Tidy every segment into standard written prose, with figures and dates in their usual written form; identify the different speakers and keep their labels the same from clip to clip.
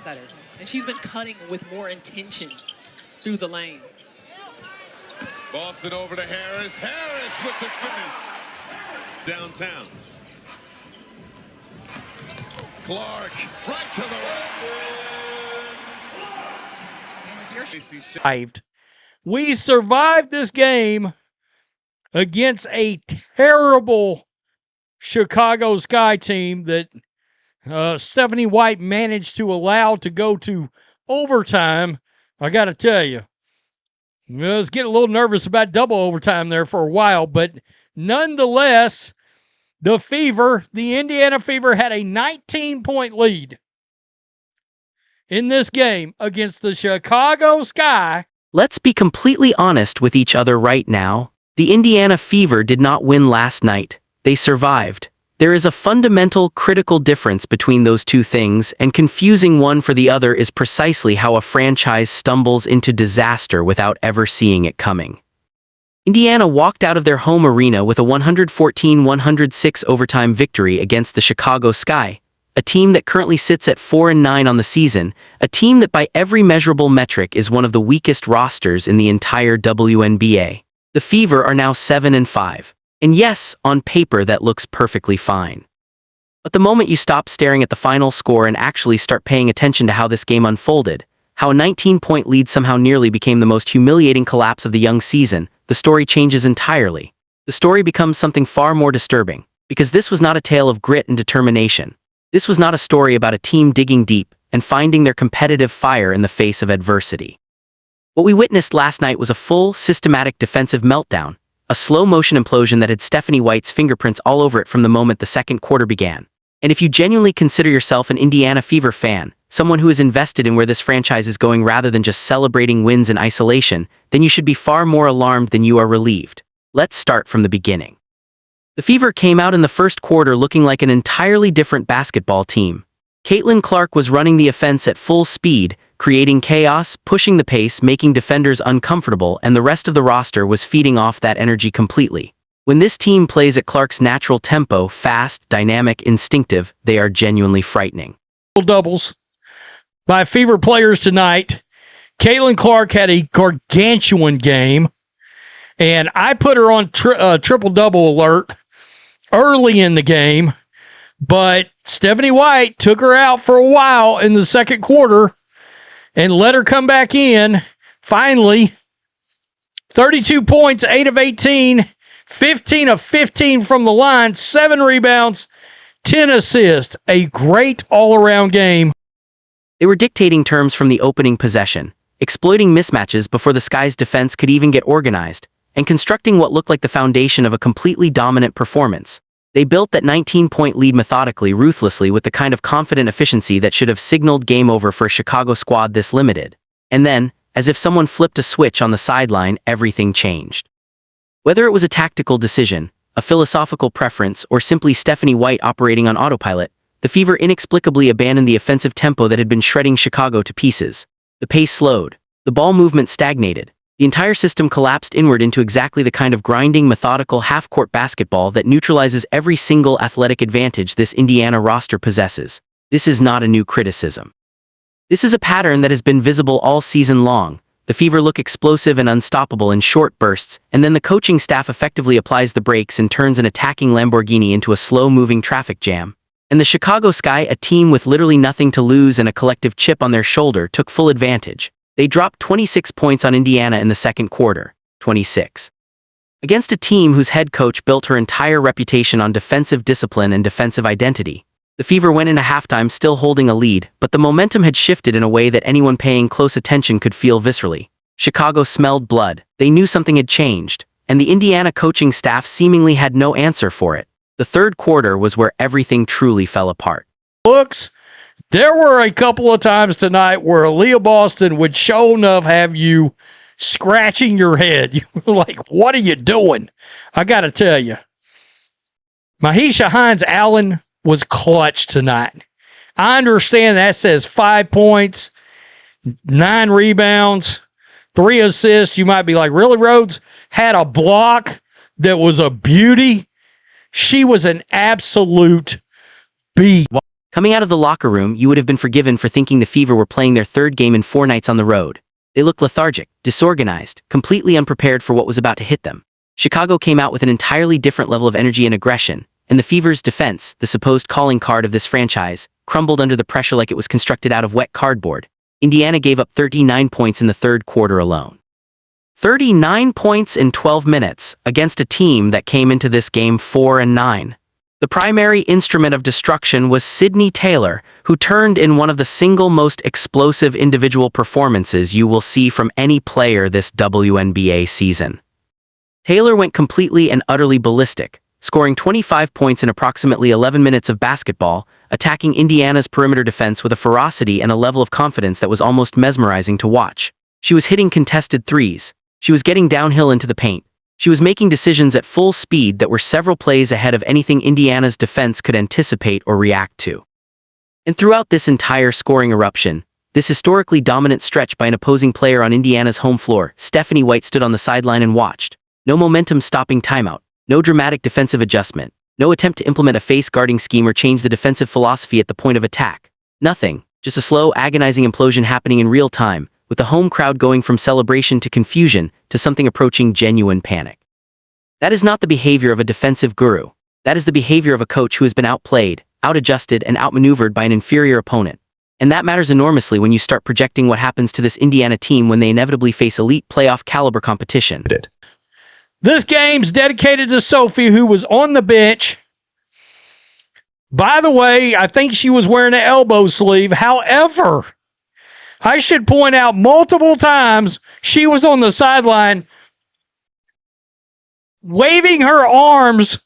Speaker 1: setter. And she's been cutting with more intention through the lane.
Speaker 2: Boston over to Harris. Harris with the finish. Downtown. Clark right to the
Speaker 3: right. We survived this game against a terrible Chicago Sky team that Stephanie White managed to allow to go to overtime. I got to tell you, I was getting a little nervous about double overtime there for a while, but nonetheless, the Indiana Fever had a 19-point lead in this game against the Chicago Sky.
Speaker 4: Let's be completely honest with each other right now. The Indiana Fever did not win last night. They survived. There is a fundamental, critical difference between those two things, and confusing one for the other is precisely how a franchise stumbles into disaster without ever seeing it coming. Indiana walked out of their home arena with a 114-106 overtime victory against the Chicago Sky, a team that currently sits at 4-9 on the season, a team that by every measurable metric is one of the weakest rosters in the entire WNBA. The Fever are now 7-5. And yes, on paper that looks perfectly fine. But the moment you stop staring at the final score and actually start paying attention to how this game unfolded, how a 19-point lead somehow nearly became the most humiliating collapse of the young season, the story changes entirely. The story becomes something far more disturbing, because this was not a tale of grit and determination. This was not a story about a team digging deep and finding their competitive fire in the face of adversity. What we witnessed last night was a full, systematic defensive meltdown, a slow-motion implosion that had Stephanie White's fingerprints all over it from the moment the second quarter began. And if you genuinely consider yourself an Indiana Fever fan, someone who is invested in where this franchise is going rather than just celebrating wins in isolation, then you should be far more alarmed than you are relieved. Let's start from the beginning. The Fever came out in the first quarter looking like an entirely different basketball team. Caitlin Clark was running the offense at full speed, creating chaos, pushing the pace, making defenders uncomfortable, and the rest of the roster was feeding off that energy completely. When this team plays at Clark's natural tempo, fast, dynamic, instinctive, they are genuinely frightening.
Speaker 3: Doubles by Fever players tonight. Caitlin Clark had a gargantuan game, and I put her on triple-double alert early in the game, but Stephanie White took her out for a while in the second quarter and let her come back in. Finally, 32 points, 8 of 18, 15 of 15 from the line, 7 rebounds, 10 assists. A great all-around game.
Speaker 4: They were dictating terms from the opening possession, exploiting mismatches before the Sky's defense could even get organized, and constructing what looked like the foundation of a completely dominant performance. They built that 19-point lead methodically, ruthlessly, with the kind of confident efficiency that should have signaled game over for a Chicago squad this limited. And then, as if someone flipped a switch on the sideline, everything changed. Whether it was a tactical decision, a philosophical preference, or simply Stephanie White operating on autopilot, the Fever inexplicably abandoned the offensive tempo that had been shredding Chicago to pieces. The pace slowed. The ball movement stagnated. The entire system collapsed inward into exactly the kind of grinding, methodical half-court basketball that neutralizes every single athletic advantage this Indiana roster possesses. This is not a new criticism. This is a pattern that has been visible all season long. The Fever look explosive and unstoppable in short bursts, and then the coaching staff effectively applies the brakes and turns an attacking Lamborghini into a slow-moving traffic jam. And the Chicago Sky, a team with literally nothing to lose and a collective chip on their shoulder, took full advantage. They dropped 26 points on Indiana in the second quarter, 26. Against a team whose head coach built her entire reputation on defensive discipline and defensive identity. The Fever went into halftime still holding a lead, but the momentum had shifted in a way that anyone paying close attention could feel viscerally. Chicago smelled blood. They knew something had changed, and the Indiana coaching staff seemingly had no answer for it. The third quarter was where everything truly fell apart.
Speaker 3: Looks. There were a couple of times tonight where Aaliyah Boston would sure enough have you scratching your head. You were like, what are you doing? I got to tell you. Myisha Hines-Allen was clutch tonight. I understand that says 5 points, 9 rebounds, 3 assists. You might be like, really, Rhodes? Had a block that was a beauty. She was an absolute beast.
Speaker 4: Coming out of the locker room, you would have been forgiven for thinking the Fever were playing their third game in 4 nights on the road. They looked lethargic, disorganized, completely unprepared for what was about to hit them. Chicago came out with an entirely different level of energy and aggression, and the Fever's defense, the supposed calling card of this franchise, crumbled under the pressure like it was constructed out of wet cardboard. Indiana gave up 39 points in the third quarter alone. 39 points in 12 minutes against a team that came into this game 4-9. The primary instrument of destruction was Sydney Taylor, who turned in one of the single most explosive individual performances you will see from any player this WNBA season. Taylor went completely and utterly ballistic, scoring 25 points in approximately 11 minutes of basketball, attacking Indiana's perimeter defense with a ferocity and a level of confidence that was almost mesmerizing to watch. She was hitting contested threes. She was getting downhill into the paint. She was making decisions at full speed that were several plays ahead of anything Indiana's defense could anticipate or react to. And throughout this entire scoring eruption, this historically dominant stretch by an opposing player on Indiana's home floor, Stephanie White stood on the sideline and watched. No momentum-stopping timeout, no dramatic defensive adjustment, no attempt to implement a face-guarding scheme or change the defensive philosophy at the point of attack. Nothing, just a slow, agonizing implosion happening in real time, with the home crowd going from celebration to confusion to something approaching genuine panic. That is not the behavior of a defensive guru. That is the behavior of a coach who has been outplayed, outadjusted, and outmaneuvered by an inferior opponent. And that matters enormously when you start projecting what happens to this Indiana team when they inevitably face elite playoff caliber competition.
Speaker 3: This game's dedicated to Sophie, who was on the bench. By the way, I think she was wearing an elbow sleeve. However, I should point out multiple times she was on the sideline waving her arms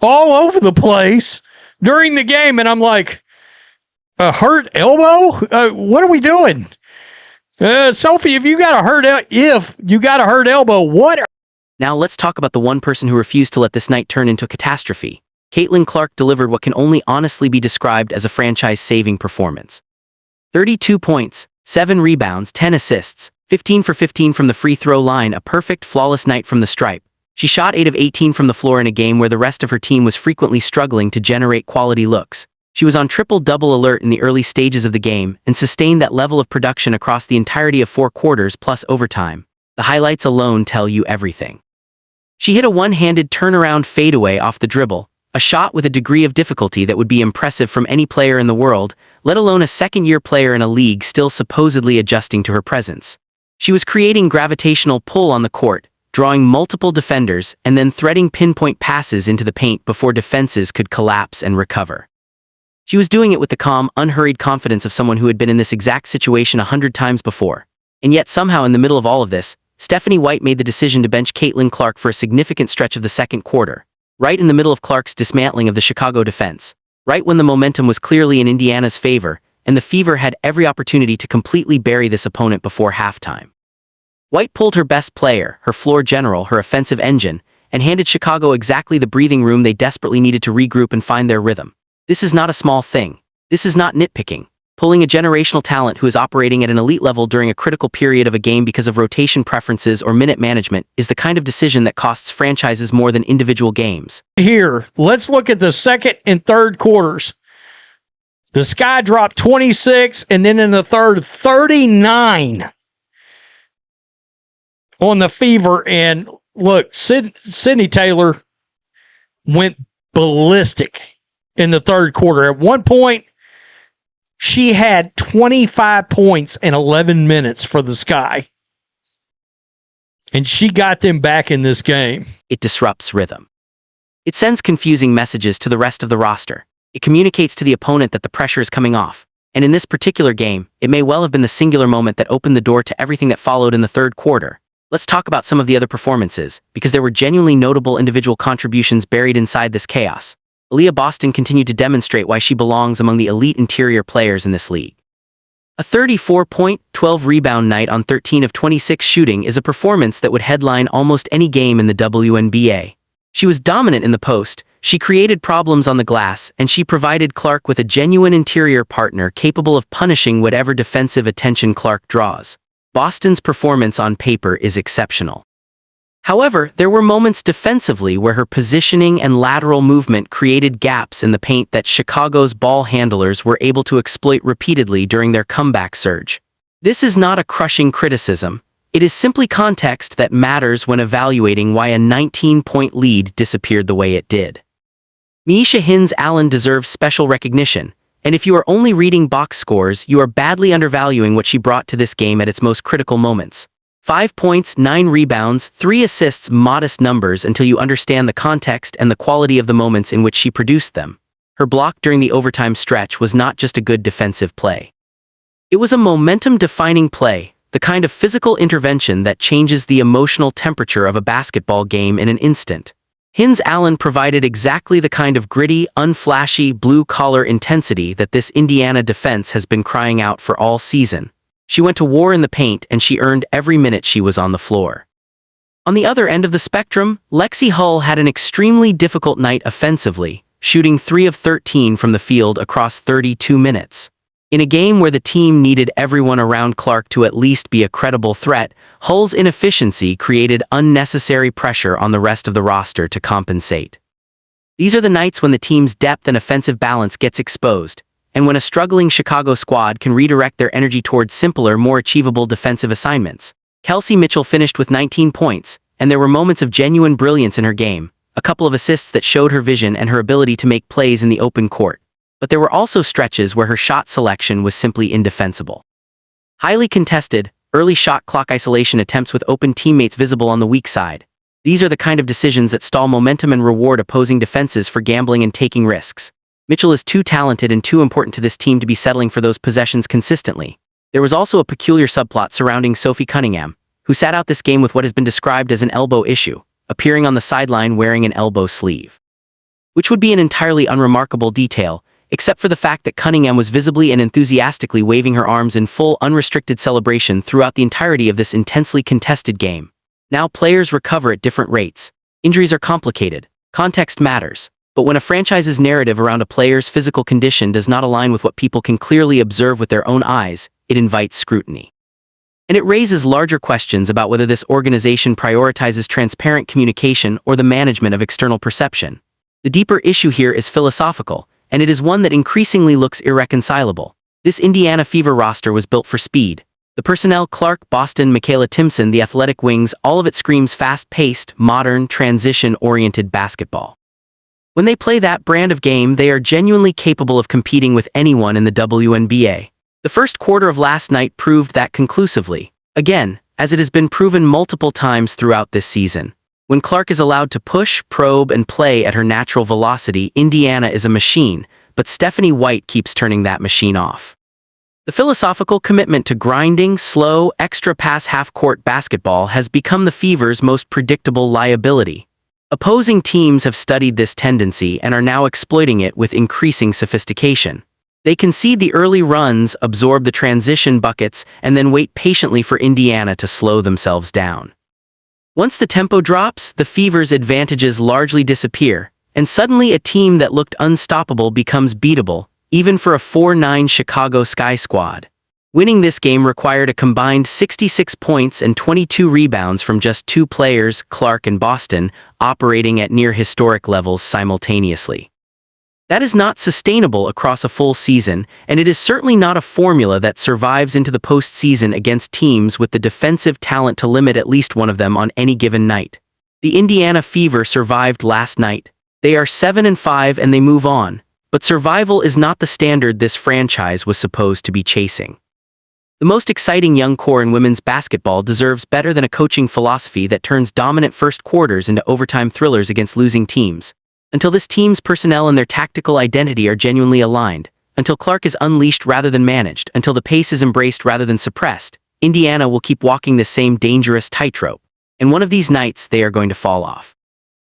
Speaker 3: all over the place during the game. And I'm like, a hurt elbow? What are we doing? Sophie, if you got a hurt elbow, what?
Speaker 4: Now let's talk about the one person who refused to let this night turn into a catastrophe. Caitlin Clark delivered what can only honestly be described as a franchise-saving performance. 32 points, 7 rebounds, 10 assists, 15 for 15 from the free throw line, a perfect, flawless night from the stripe. She shot 8 of 18 from the floor in a game where the rest of her team was frequently struggling to generate quality looks. She was on triple-double alert in the early stages of the game and sustained that level of production across the entirety of 4 quarters plus overtime. The highlights alone tell you everything. She hit a one-handed turnaround fadeaway off the dribble, a shot with a degree of difficulty that would be impressive from any player in the world, let alone a second-year player in a league still supposedly adjusting to her presence. She was creating gravitational pull on the court, drawing multiple defenders and then threading pinpoint passes into the paint before defenses could collapse and recover. She was doing it with the calm, unhurried confidence of someone who had been in this exact situation 100 times before. And yet somehow in the middle of all of this, Stephanie White made the decision to bench Caitlin Clark for a significant stretch of the second quarter, right in the middle of Clark's dismantling of the Chicago defense, right when the momentum was clearly in Indiana's favor, and the Fever had every opportunity to completely bury this opponent before halftime. White pulled her best player, her floor general, her offensive engine, and handed Chicago exactly the breathing room they desperately needed to regroup and find their rhythm. This is not a small thing. This is not nitpicking. Pulling a generational talent who is operating at an elite level during a critical period of a game because of rotation preferences or minute management is the kind of decision that costs franchises more than individual games.
Speaker 3: Here, let's look at the second and third quarters. The Sky dropped 26, and then in the third, 39 on the Fever. And look, Sydney Taylor went ballistic in the third quarter. At one point, she had 25 points in 11 minutes for the Sky. And she got them back in this game.
Speaker 4: It disrupts rhythm. It sends confusing messages to the rest of the roster. It communicates to the opponent that the pressure is coming off. And in this particular game, it may well have been the singular moment that opened the door to everything that followed in the third quarter. Let's talk about some of the other performances, because there were genuinely notable individual contributions buried inside this chaos. Aaliyah Boston continued to demonstrate why she belongs among the elite interior players in this league. A 34-point, 12-rebound night on 13 of 26 shooting is a performance that would headline almost any game in the WNBA. She was dominant in the post, she created problems on the glass, and she provided Clark with a genuine interior partner capable of punishing whatever defensive attention Clark draws. Boston's performance on paper is exceptional. However, there were moments defensively where her positioning and lateral movement created gaps in the paint that Chicago's ball handlers were able to exploit repeatedly during their comeback surge. This is not a crushing criticism. It is simply context that matters when evaluating why a 19-point lead disappeared the way it did. Myisha Hines-Allen deserves special recognition, and if you are only reading box scores, you are badly undervaluing what she brought to this game at its most critical moments. 5 points, 9 rebounds, 3 assists, modest numbers until you understand the context and the quality of the moments in which she produced them. Her block during the overtime stretch was not just a good defensive play. It was a momentum-defining play, the kind of physical intervention that changes the emotional temperature of a basketball game in an instant. Hines-Allen provided exactly the kind of gritty, unflashy, blue-collar intensity that this Indiana defense has been crying out for all season. She went to war in the paint and she earned every minute she was on the floor. On the other end of the spectrum, Lexi Hull had an extremely difficult night offensively, shooting 3 of 13 from the field across 32 minutes. In a game where the team needed everyone around Clark to at least be a credible threat, Hull's inefficiency created unnecessary pressure on the rest of the roster to compensate. These are the nights when the team's depth and offensive balance gets exposed, and when a struggling Chicago squad can redirect their energy towards simpler, more achievable defensive assignments. Kelsey Mitchell finished with 19 points, and there were moments of genuine brilliance in her game, a couple of assists that showed her vision and her ability to make plays in the open court. But there were also stretches where her shot selection was simply indefensible. Highly contested, early shot clock isolation attempts with open teammates visible on the weak side. These are the kind of decisions that stall momentum and reward opposing defenses for gambling and taking risks. Mitchell is too talented and too important to this team to be settling for those possessions consistently. There was also a peculiar subplot surrounding Sophie Cunningham, who sat out this game with what has been described as an elbow issue, appearing on the sideline wearing an elbow sleeve. Which would be an entirely unremarkable detail, except for the fact that Cunningham was visibly and enthusiastically waving her arms in full, unrestricted celebration throughout the entirety of this intensely contested game. Now players recover at different rates. Injuries are complicated. Context matters. But when a franchise's narrative around a player's physical condition does not align with what people can clearly observe with their own eyes, it invites scrutiny. And it raises larger questions about whether this organization prioritizes transparent communication or the management of external perception. The deeper issue here is philosophical, and it is one that increasingly looks irreconcilable. This Indiana Fever roster was built for speed. The personnel, Clark, Boston, Michaela Timpson, the athletic wings, all of it screams fast-paced, modern, transition-oriented basketball. When they play that brand of game, they are genuinely capable of competing with anyone in the WNBA. The first quarter of last night proved that conclusively, again, as it has been proven multiple times throughout this season. When Clark is allowed to push, probe, and play at her natural velocity, Indiana is a machine, but Stephanie White keeps turning that machine off. The philosophical commitment to grinding, slow, extra-pass half-court basketball has become the Fever's most predictable liability. Opposing teams have studied this tendency and are now exploiting it with increasing sophistication. They concede the early runs, absorb the transition buckets, and then wait patiently for Indiana to slow themselves down. Once the tempo drops, the Fever's advantages largely disappear, and suddenly a team that looked unstoppable becomes beatable, even for a 4-9 Chicago Sky squad. Winning this game required a combined 66 points and 22 rebounds from just 2 players, Clark and Boston, operating at near-historic levels simultaneously. That is not sustainable across a full season, and it is certainly not a formula that survives into the postseason against teams with the defensive talent to limit at least one of them on any given night. The Indiana Fever survived last night. They are 7-5 and they move on, but survival is not the standard this franchise was supposed to be chasing. The most exciting young core in women's basketball deserves better than a coaching philosophy that turns dominant first quarters into overtime thrillers against losing teams. Until this team's personnel and their tactical identity are genuinely aligned, until Clark is unleashed rather than managed, until the pace is embraced rather than suppressed, Indiana will keep walking this same dangerous tightrope. And one of these nights they are going to fall off.